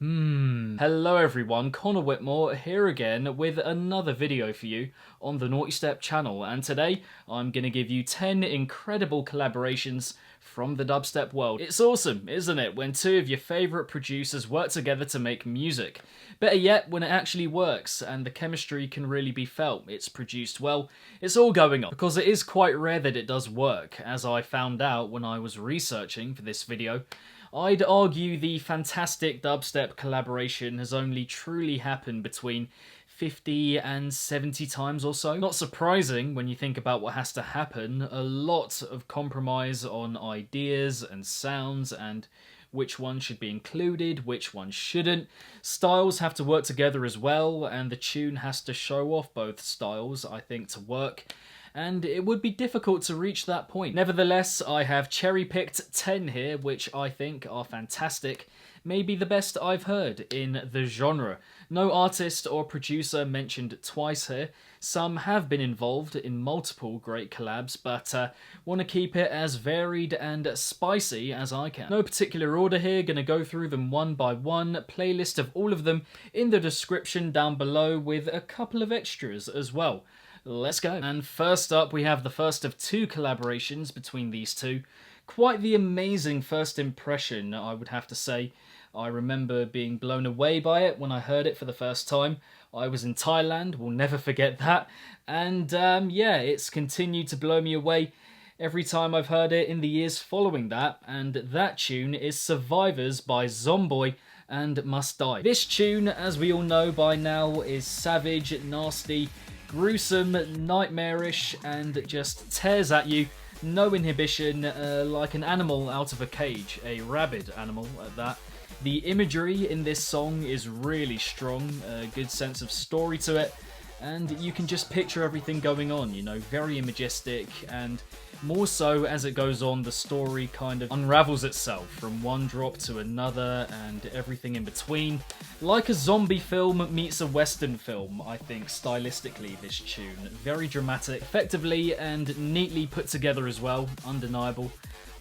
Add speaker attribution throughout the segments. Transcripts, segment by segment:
Speaker 1: Hello everyone, Connor Whitmore here again with another video for you on the Nawtystep channel, and today I'm going to give you 10 incredible collaborations from the dubstep world. It's awesome, isn't it, when two of your favourite producers work together to make music. Better yet, when it actually works and the chemistry can really be felt, it's produced well, it's all going on. Because it is quite rare that it does work, as I found out when I was researching for this video. I'd argue the fantastic dubstep collaboration has only truly happened between 50 and 70 times or so. Not surprising when you think about what has to happen. A lot of compromise on ideas and sounds and which one should be included, which one shouldn't. Styles have to work together as well, and the tune has to show off both styles, I think, to work. And it would be difficult to reach that point. Nevertheless, I have cherry-picked 10 here, which I think are fantastic. Maybe the best I've heard in the genre. No artist or producer mentioned twice here. Some have been involved in multiple great collabs, but want to keep it as varied and spicy as I can. No particular order here, gonna go through them one by one. Playlist of all of them in the description down below with a couple of extras as well. Let's go. And first up, we have the first of two collaborations between these two. Quite the amazing first impression, I would have to say. I remember being blown away by it when I heard it for the first time. I was in Thailand, will never forget that. And yeah, it's continued to blow me away every time I've heard it in the years following that. And that tune is Survivors by Zomboy and Must Die. This tune, as we all know by now, is savage, nasty, gruesome, nightmarish, and just tears at you. No inhibition, like an animal out of a cage. A rabid animal at that. The imagery in this song is really strong, a good sense of story to it, and you can just picture everything going on, you know, very imagistic, and more so as it goes on, the story kind of unravels itself from one drop to another and everything in between. Like a zombie film meets a western film, I think, stylistically, this tune. Very dramatic, effectively and neatly put together as well, undeniable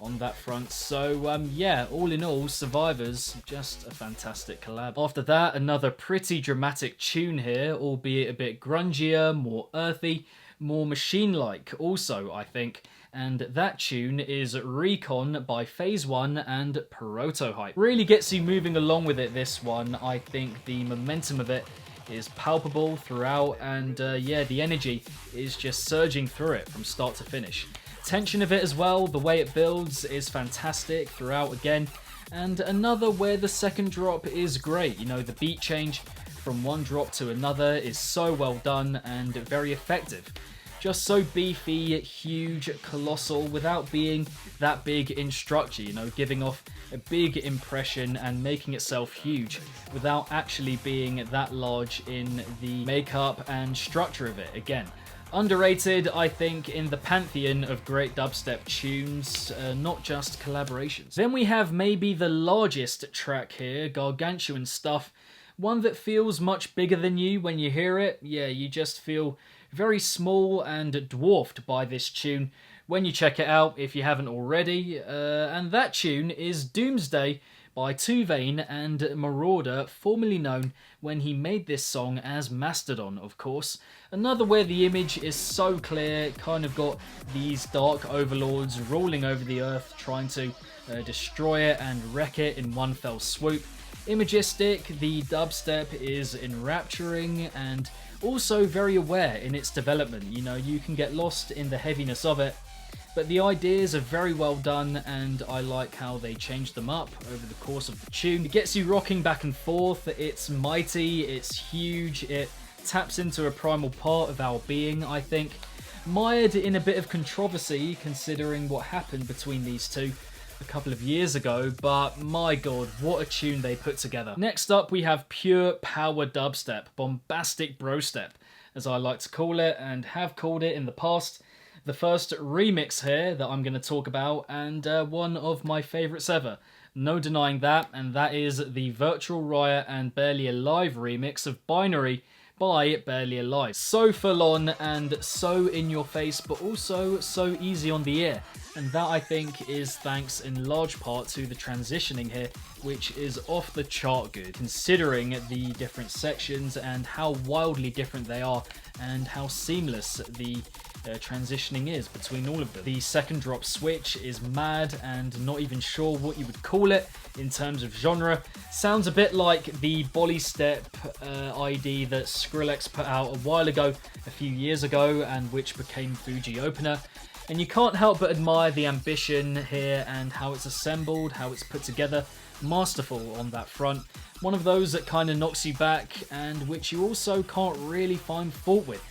Speaker 1: on that front. So yeah, all in all, Survivors, just a fantastic collab. After that, another pretty dramatic tune here, albeit a bit grungier, more earthy, more machine-like also, I think. And that tune is Recon by Phase 1 and Protohype. Really gets you moving along with it, this one. I think the momentum of it is palpable throughout, and yeah, the energy is just surging through it from start to finish. Tension of it as well, the way it builds is fantastic throughout again, and another where the second drop is great. You know, the beat change from one drop to another is so well done and very effective. Just so beefy, huge, colossal, without being that big in structure, you know, giving off a big impression and making itself huge without actually being that large in the makeup and structure of it, again. Underrated, I think, in the pantheon of great dubstep tunes, not just collaborations. Then we have maybe the largest track here, gargantuan stuff, one that feels much bigger than you when you hear it. Yeah, you just feel very small and dwarfed by this tune when you check it out, if you haven't already. And that tune is Doomsday by Tuvain and Marauda, formerly known when he made this song as Mastodon, of course. Another where the image is so clear, kind of got these dark overlords rolling over the earth, trying to destroy it and wreck it in one fell swoop. Imagistic, the dubstep is enrapturing and also very aware in its development. You know, you can get lost in the heaviness of it, but the ideas are very well done, and I like how they change them up over the course of the tune. It gets you rocking back and forth, it's mighty, it's huge, it taps into a primal part of our being, I think. Mired in a bit of controversy considering what happened between these two a couple of years ago, but my god, what a tune they put together. Next up, we have pure power dubstep, bombastic brostep, as I like to call it, and have called it in the past. The first remix here that I'm going to talk about, and one of my favourites ever. No denying that, and that is the Virtual Riot and Barely Alive remix of Binary by Barely Alive. So full on and so in your face, but also so easy on the ear. And that, I think, is thanks in large part to the transitioning here, which is off the chart good, considering the different sections and how wildly different they are and how seamless the transitioning is between all of them. The second drop switch is mad and not even sure what you would call it in terms of genre. Sounds a bit like the Nawtystep ID that Skrillex put out a while ago, a few years ago, and which became Fuji Opener. And you can't help but admire the ambition here and how it's assembled, how it's put together. Masterful on that front. One of those that kind of knocks you back and which you also can't really find fault with.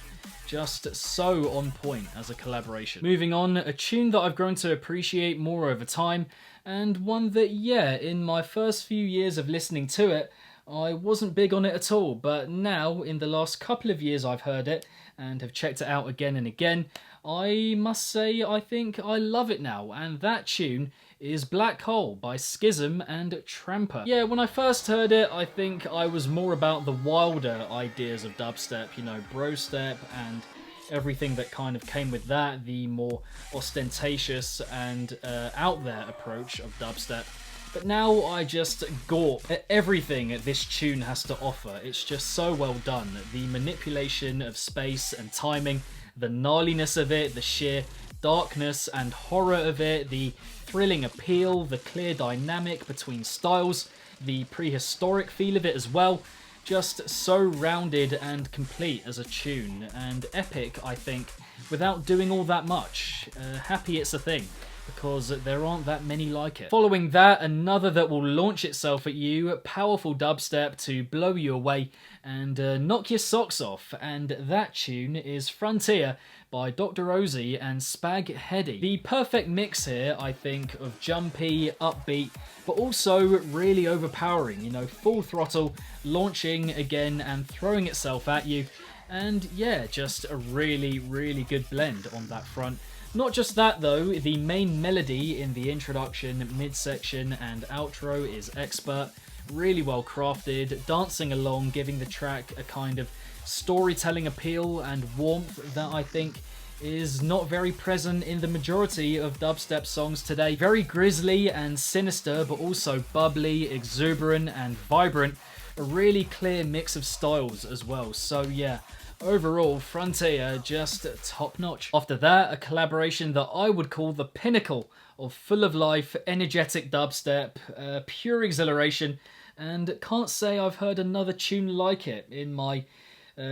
Speaker 1: Just so on point as a collaboration. Moving on, a tune that I've grown to appreciate more over time, and one that, yeah, in my first few years of listening to it, I wasn't big on it at all, but now, in the last couple of years I've heard it, and have checked it out again and again, I must say I think I love it now, and that tune is Black Hole by Schism and Tramper. Yeah, when I first heard it, I think I was more about the wilder ideas of dubstep, you know, brostep and everything that kind of came with that, the more ostentatious and out there approach of dubstep. But now I just gawp at everything this tune has to offer. It's just so well done. The manipulation of space and timing, the gnarliness of it, the sheer darkness and horror of it, the thrilling appeal, the clear dynamic between styles, the prehistoric feel of it as well. Just so rounded and complete as a tune, and epic, I think, without doing all that much. Happy it's a thing, because there aren't that many like it. Following that, another that will launch itself at you, powerful dubstep to blow you away and knock your socks off, and that tune is Frontier by Dr. Ozzy and Spag Heddy. The perfect mix here, I think, of jumpy, upbeat, but also really overpowering, you know, full throttle, launching again and throwing itself at you, and yeah, just a really, really good blend on that front. Not just that though, the main melody in the introduction, midsection and outro is expert, really well crafted, dancing along, giving the track a kind of storytelling appeal and warmth that I think is not very present in the majority of dubstep songs today. Very grisly and sinister, but also bubbly, exuberant and vibrant. A really clear mix of styles as well, so yeah. Overall, Frontier, just top notch. After that, a collaboration that I would call the pinnacle of full of life, energetic dubstep, pure exhilaration, and can't say I've heard another tune like it in my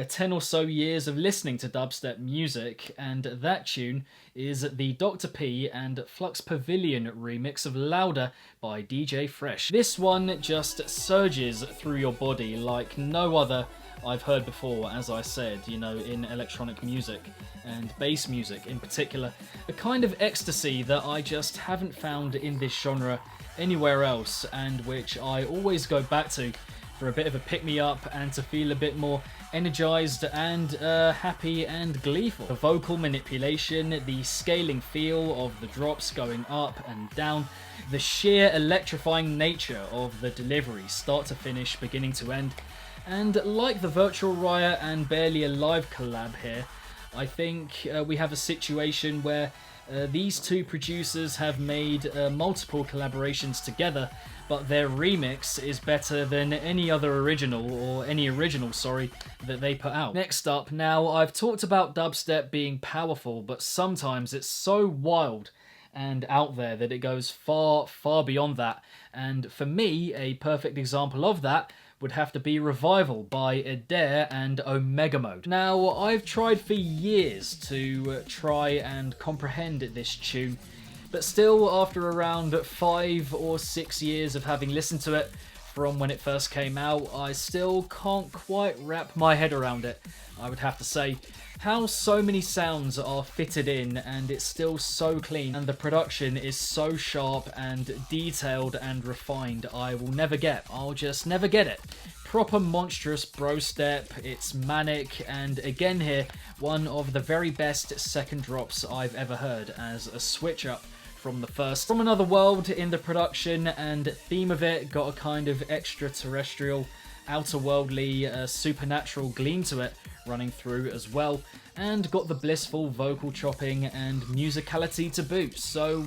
Speaker 1: 10 or so years of listening to dubstep music, and that tune is the Dr. P and Flux Pavilion remix of Louder by DJ Fresh. This one just surges through your body like no other I've heard before, as I said, you know, in electronic music and bass music in particular. A kind of ecstasy that I just haven't found in this genre anywhere else, and which I always go back to for a bit of a pick-me-up and to feel a bit more energized and happy and gleeful. The vocal manipulation, the scaling feel of the drops going up and down, the sheer electrifying nature of the delivery, start to finish, beginning to end. And like the Virtual Riot and Barely Alive collab here, I think we have a situation where these two producers have made multiple collaborations together, but their remix is better than any other original, or any original, sorry, that they put out. Next up, now I've talked about dubstep being powerful, but sometimes it's so wild and out there that it goes far, far beyond that. And for me, a perfect example of that would have to be Revival by Adair and Omega Mode. Now, I've tried for years to try and comprehend this tune, but still, after around 5 or 6 years of having listened to it from when it first came out, I still can't quite wrap my head around it, I would have to say. How so many sounds are fitted in and it's still so clean, and the production is so sharp and detailed and refined, I will never get. I'll just never get it. Proper monstrous bro step, it's manic, and again here, one of the very best second drops I've ever heard as a switch up from the first. From another world in the production and theme of it, got a kind of extraterrestrial outerworldly, supernatural gleam to it running through as well, and got the blissful vocal chopping and musicality to boot. So,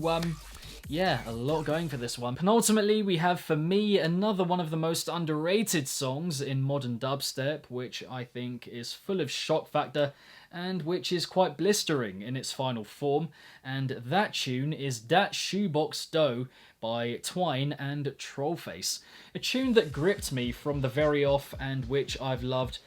Speaker 1: yeah, a lot going for this one. Penultimately, we have, for me, another one of the most underrated songs in modern dubstep, which I think is full of shock factor and which is quite blistering in its final form, and that tune is Dat Shoebox Dough by Twine and Trollface. A tune that gripped me from the very off and which I've loved,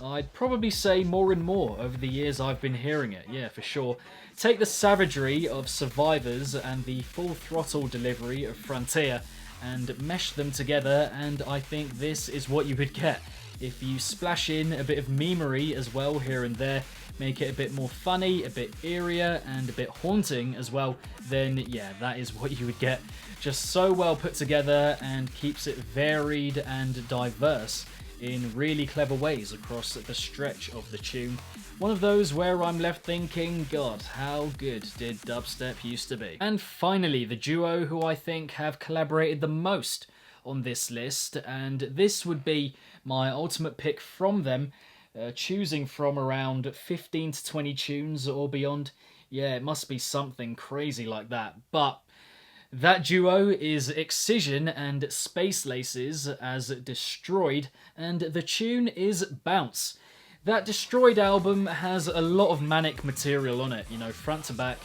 Speaker 1: I'd probably say, more and more over the years I've been hearing it, yeah, for sure. Take the savagery of Survivors and the full throttle delivery of Frontier and mesh them together, and I think this is what you would get. If you splash in a bit of memery as well here and there, make it a bit more funny, a bit eerier, and a bit haunting as well, then yeah, that is what you would get. Just so well put together and keeps it varied and diverse in really clever ways across the stretch of the tune. One of those where I'm left thinking, God, how good did dubstep used to be? And finally, the duo who I think have collaborated the most on this list, and this would be my ultimate pick from them, choosing from around 15 to 20 tunes or beyond. Yeah, it must be something crazy like that. But that duo is Excision and Space Laces as Destroyed, and the tune is Bounce. That Destroyed album has a lot of manic material on it, you know, front to back,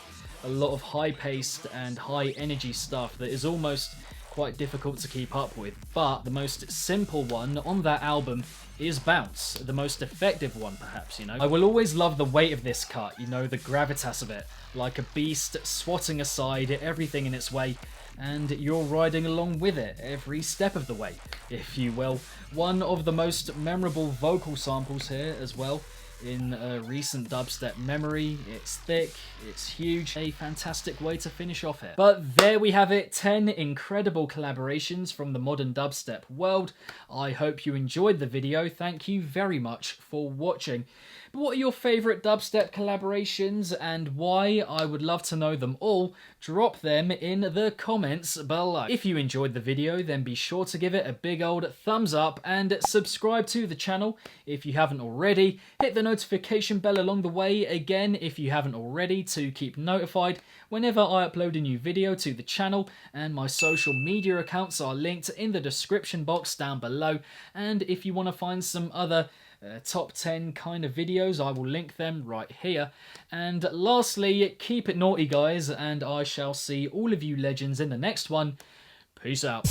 Speaker 1: a lot of high-paced and high-energy stuff that is almost quite difficult to keep up with, but the most simple one on that album is Bounce, the most effective one perhaps, you know. I will always love the weight of this cut, you know, the gravitas of it, like a beast swatting aside everything in its way, and you're riding along with it every step of the way, if you will. One of the most memorable vocal samples here as well in recent dubstep memory. It's thick, it's huge, a fantastic way to finish off here. But there we have it, 10 incredible collaborations from the modern dubstep world. I hope you enjoyed the video. Thank you very much for watching. But what are your favourite dubstep collaborations and why? I would love to know them all. Drop them in the comments below. If you enjoyed the video, then be sure to give it a big old thumbs up and subscribe to the channel if you haven't already. Hit the notification bell along the way again if you haven't already to keep notified whenever I upload a new video to the channel, and my social media accounts are linked in the description box down below. And if you want to find some other top 10 kind of videos, I will link them right here. And lastly, keep it naughty guys, and I shall see all of you legends in the next one. Peace out.